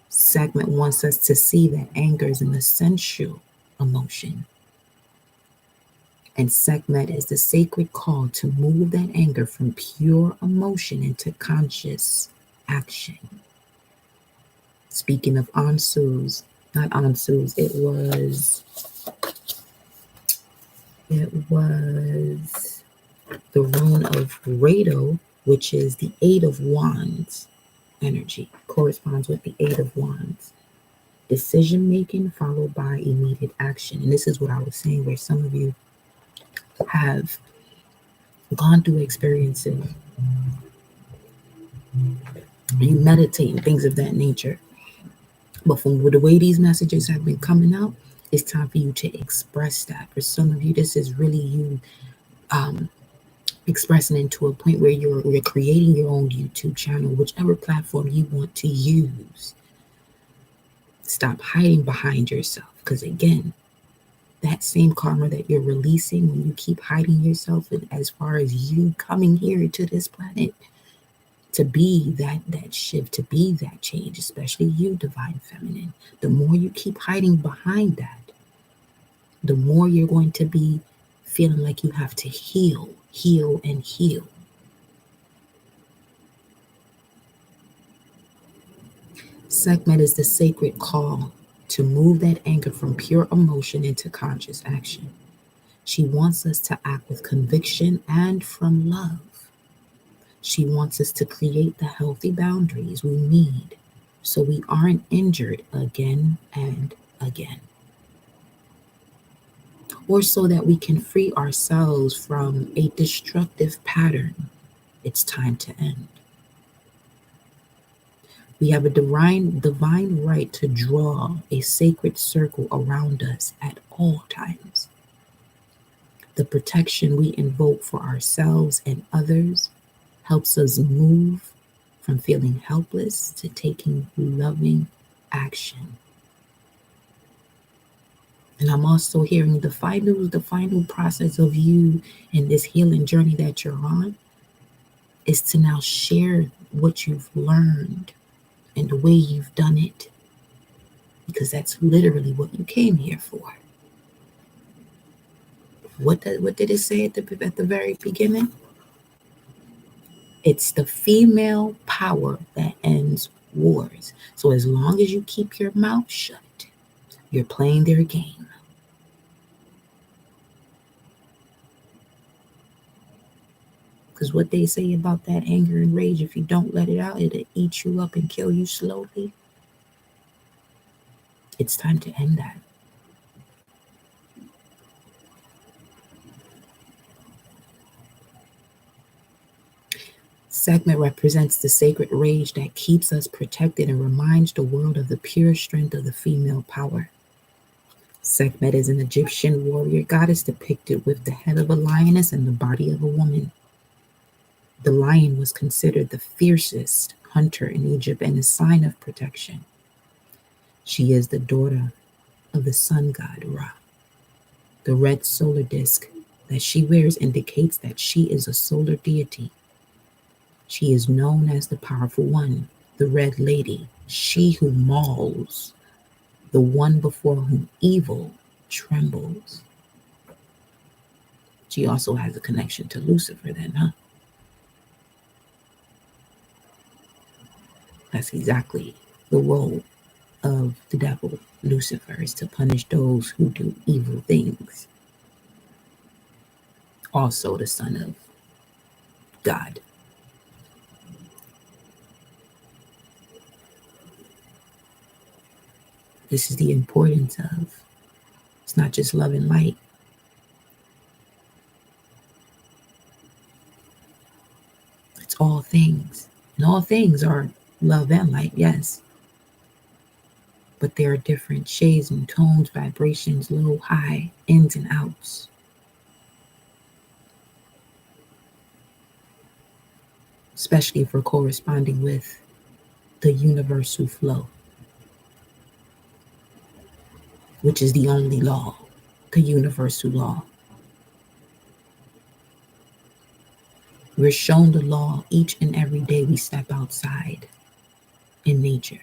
Sekhmet wants us to see that anger is an essential emotion. And Sekhmet is the sacred call to move that anger from pure emotion into conscious action. Speaking of Ansus, not Ansus, it was the rune of Rado, which is the Eight of Wands energy, corresponds with the Eight of Wands. Decision making followed by immediate action. And this is what I was saying, where some of you have gone through experiences. You meditate and things of that nature. But from the way these messages have been coming out, it's time for you to express that. For some of you, this is really you expressing into a point where you're creating your own YouTube channel, whichever platform you want to use. Stop hiding behind yourself, because again, that same karma that you're releasing when you keep hiding yourself, and as far as you coming here to this planet to be that shift, to be that change, especially you, divine feminine, the more you keep hiding behind that, the more you're going to be feeling like you have to heal, and heal. Sekhmet is the sacred call to move that anger from pure emotion into conscious action. She wants us to act with conviction and from love. She wants us to create the healthy boundaries we need so we aren't injured again and again. Or so that we can free ourselves from a destructive pattern it's time to end. We have a divine right to draw a sacred circle around us at all times. The protection we invoke for ourselves and others helps us move from feeling helpless to taking loving action. And I'm also hearing the final process of you in this healing journey that you're on is to now share what you've learned and the way you've done it, because that's literally what you came here for. What did it say at the very beginning? It's the female power that ends wars. So as long as you keep your mouth shut, you're playing their game. Because what they say about that anger and rage, if you don't let it out, it'll eat you up and kill you slowly. It's time to end that. Sekhmet represents the sacred rage that keeps us protected and reminds the world of the pure strength of the female power. Sekhmet is an Egyptian warrior goddess depicted with the head of a lioness and the body of a woman. The lion was considered the fiercest hunter in Egypt and a sign of protection. She is the daughter of the sun god Ra. The red solar disk that she wears indicates that she is a solar deity. She is known as the powerful one, the Red Lady, she who mauls, the one before whom evil trembles. She also has a connection to Lucifer then, huh? That's exactly the role of the devil, Lucifer, is to punish those who do evil things. Also the son of God. This is the importance of, it's not just love and light. It's all things. And all things are love and light, yes. But there are different shades and tones, vibrations, low, high, ins and outs. Especially if we're corresponding with the universal flow, which is the only law, the universal law. We're shown the law each and every day we step outside in nature.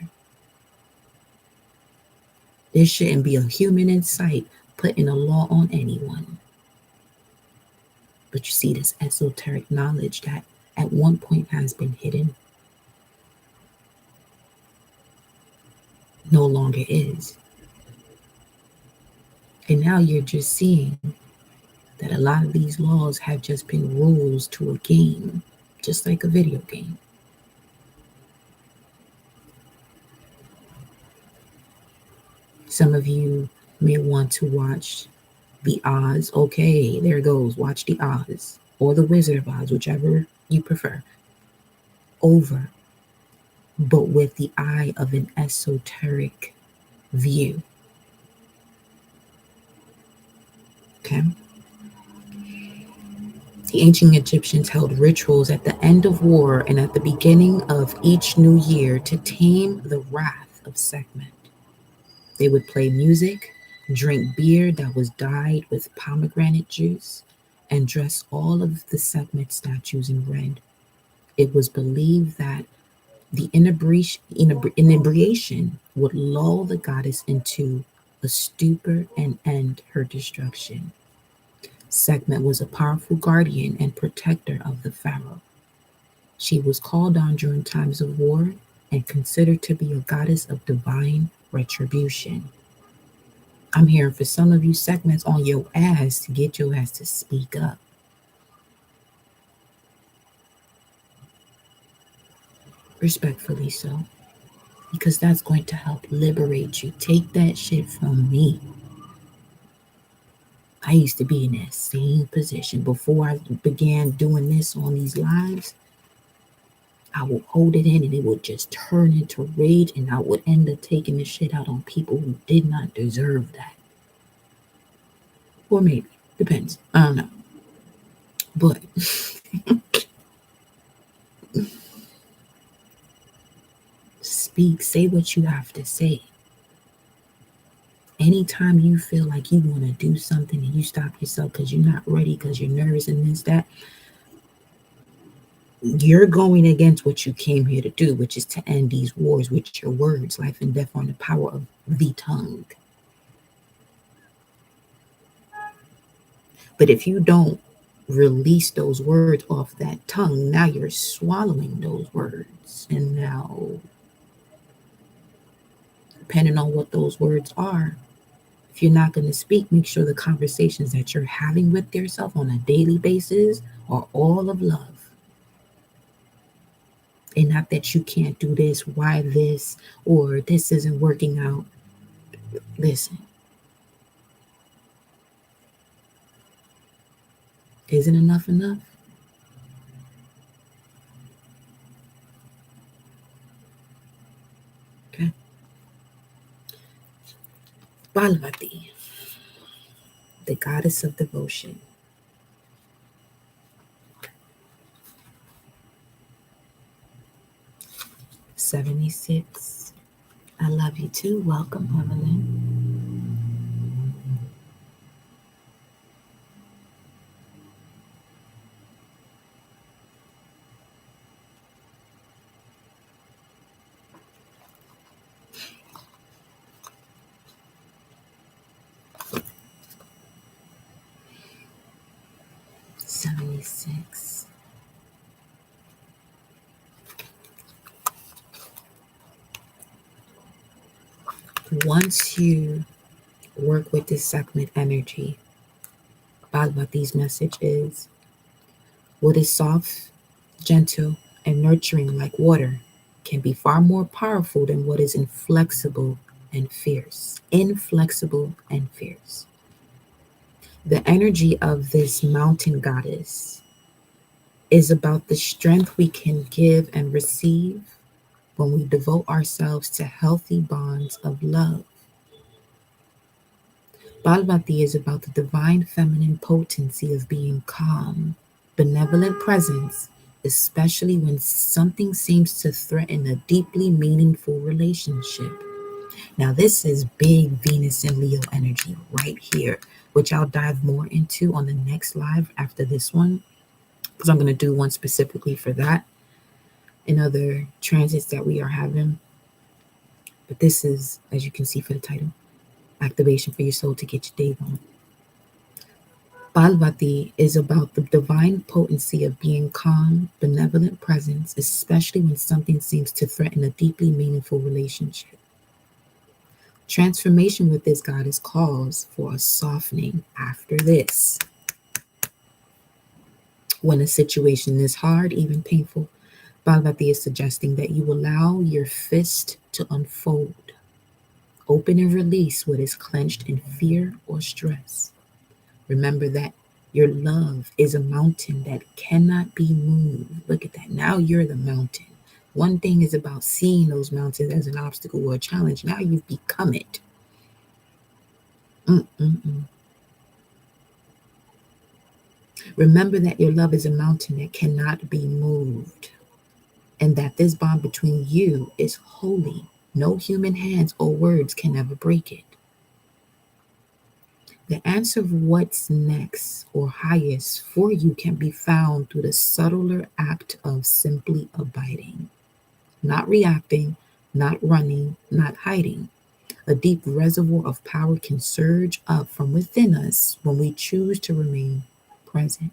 There shouldn't be a human in sight putting a law on anyone. But you see this esoteric knowledge that at one point has been hidden, no longer is. And now you're just seeing that a lot of these laws have just been rules to a game, just like a video game. Some of you may want to watch The Oz. Okay, there it goes. Watch The Oz or The Wizard of Oz, whichever you prefer, over, but with the eye of an esoteric view. Okay? The ancient Egyptians held rituals at the end of war and at the beginning of each new year to tame the wrath of Sekhmet. They would play music, drink beer that was dyed with pomegranate juice, and dress all of the Sekhmet statues in red. It was believed that the inebriation would lull the goddess into a stupor and end her destruction. Sekhmet was a powerful guardian and protector of the pharaoh. She was called on during times of war and considered to be a goddess of divine retribution. I'm hearing for some of you Sekhmet's on your ass to get your ass to speak up. Respectfully so, because that's going to help liberate you. Take that shit from me. I used to be in that same position before I began doing this on these lives. I would hold it in and it would just turn into rage, and I would end up taking the shit out on people who did not deserve that. Or maybe, depends. I don't know. But speak, say what you have to say. Anytime you feel like you want to do something and you stop yourself because you're not ready, because you're nervous and this, that, you're going against what you came here to do, which is to end these wars with your words. Life and death on the power of the tongue. But if you don't release those words off that tongue, now you're swallowing those words. And now, depending on what those words are, if you're not going to speak, make sure the conversations that you're having with yourself on a daily basis are all of love. And not that you can't do this, why this, or this isn't working out. Listen, isn't enough enough? Okay. Balvati, the goddess of devotion. 76. I love you too. Welcome, Evelyn. 76. Once you work with this segment energy, Bhagavati's message is what is soft, gentle, and nurturing like water can be far more powerful than what is inflexible and fierce. Inflexible and fierce. The energy of this mountain goddess is about the strength we can give and receive when we devote ourselves to healthy bonds of love. Balvati is about the divine feminine potency of being calm, benevolent presence, especially when something seems to threaten a deeply meaningful relationship. Now, this is big Venus and Leo energy right here, which I'll dive more into on the next live after this one, because I'm going to do one specifically for that and other transits that we are having. But this is, as you can see for the title, activation for your soul to get your day going. Balvati is about the divine potency of being calm, benevolent presence, especially when something seems to threaten a deeply meaningful relationship. Transformation with this goddess calls for a softening after this. When a situation is hard, even painful, Balvati is suggesting that you allow your fist to unfold. Open and release what is clenched in fear or stress. Remember that your love is a mountain that cannot be moved. Look at that. Now you're the mountain. One thing is about seeing those mountains as an obstacle or a challenge. Now you've become it. Mm-mm-mm. Remember that your love is a mountain that cannot be moved, and that this bond between you is holy. No human hands or words can ever break it. The answer of what's next or highest for you can be found through the subtler act of simply abiding, not reacting, not running, not hiding. A deep reservoir of power can surge up from within us when we choose to remain present.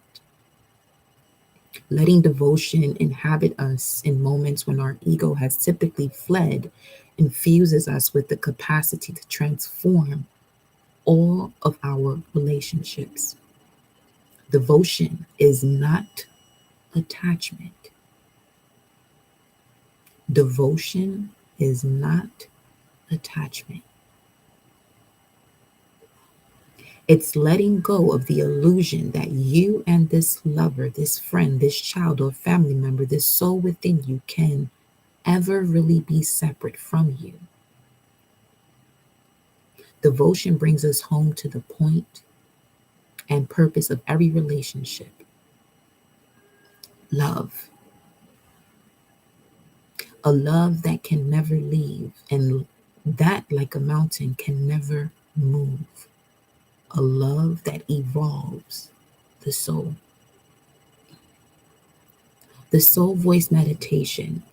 Letting devotion inhabit us in moments when our ego has typically fled infuses us with the capacity to transform all of our relationships. Devotion is not attachment. Devotion is not attachment. It's letting go of the illusion that you and this lover, this friend, this child or family member, this soul within you can ever really be separate from you. Devotion brings us home to the point and purpose of every relationship: love. A love that can never leave, and that, like a mountain, can never move. A love that evolves the soul. The soul voice meditation.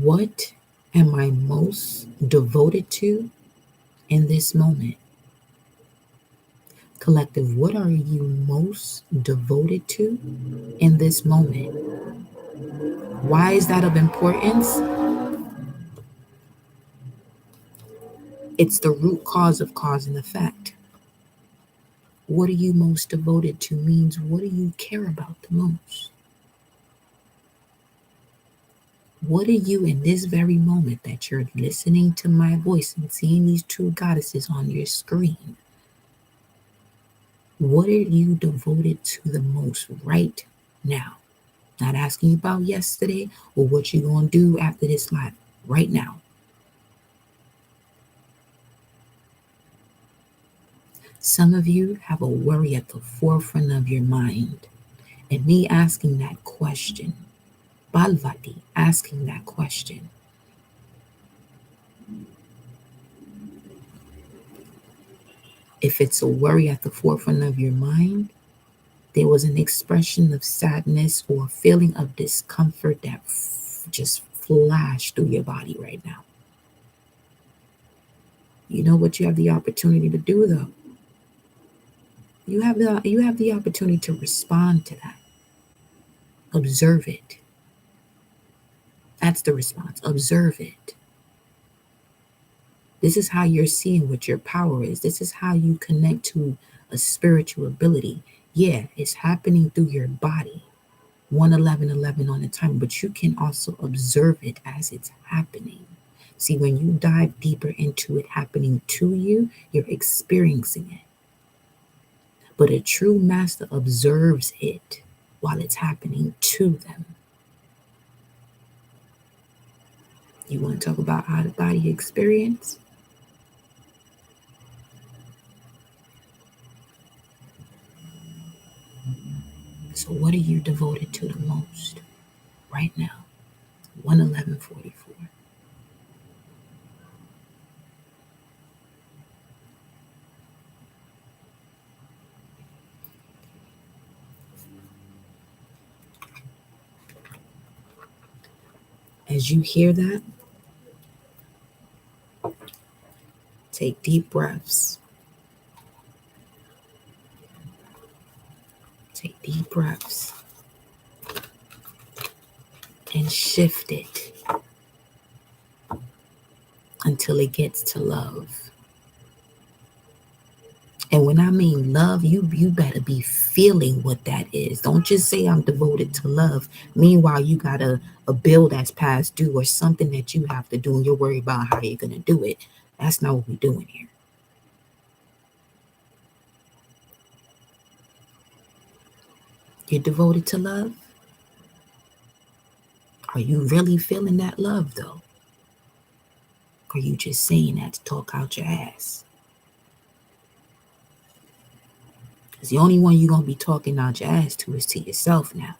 What am I most devoted to in this moment? Collective, what are you most devoted to in this moment? Why is that of importance? It's the root cause and effect. What are you most devoted to means what do you care about the most? What are you in this very moment that you're listening to my voice and seeing these two goddesses on your screen? What are you devoted to the most right now? Not asking you about yesterday or what you're going to do after this life. Right now. Some of you have a worry at the forefront of your mind. And me asking that question, Balvati asking that question, if it's a worry at the forefront of your mind, there was an expression of sadness or feeling of discomfort that just flashed through your body right now. You know what you have the opportunity to do, though? You have the opportunity to respond to that. Observe it. That's the response. Observe it. This is how you're seeing what your power is. This is how you connect to a spiritual ability. Yeah, it's happening through your body. 11111 on the time, but you can also observe it as it's happening. See, when you dive deeper into it happening to you, you're experiencing it. But a true master observes it while it's happening to them. You want to talk about out of body experience? So what are you devoted to the most right now? 11144. As you hear that, take deep breaths. Take deep breaths. And shift it until it gets to love. And when I mean love, you better be feeling what that is. Don't just say I'm devoted to love. Meanwhile, you got a bill that's past due or something that you have to do and you're worried about how you're going to do it. That's not what we're doing here. You're devoted to love? Are you really feeling that love, though? Or are you just saying that to talk out your ass? Because the only one you're going to be talking out your ass to is to yourself now.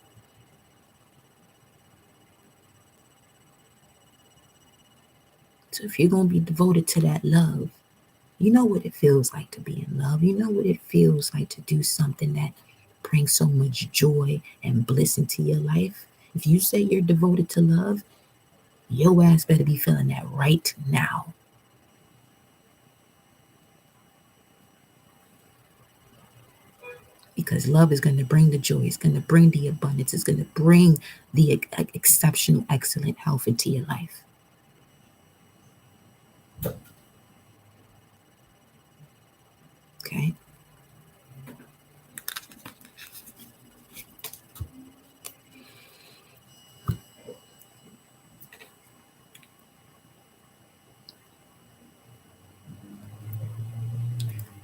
So if you're going to be devoted to that love, you know what it feels like to be in love. You know what it feels like to do something that brings so much joy and bliss into your life. If you say you're devoted to love, your ass better be feeling that right now. Because love is going to bring the joy. It's going to bring the abundance. It's going to bring the exceptional, excellent health into your life. Okay?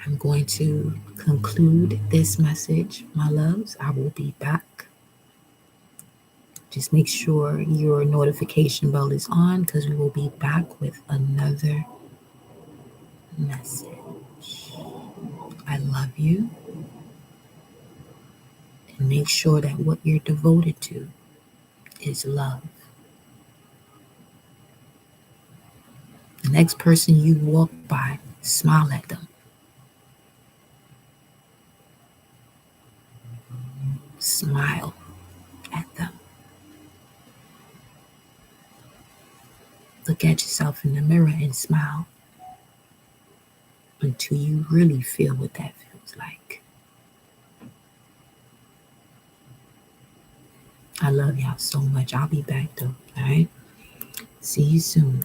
I'm going to conclude this message, my loves. I will be back. Just make sure your notification bell is on because we will be back with another message. I love you. And make sure that what you're devoted to is love. The next person you walk by, smile at them. Smile at them. Look at yourself in the mirror and smile until you really feel what that feels like. I love y'all so much. I'll be back though, all right? See you soon.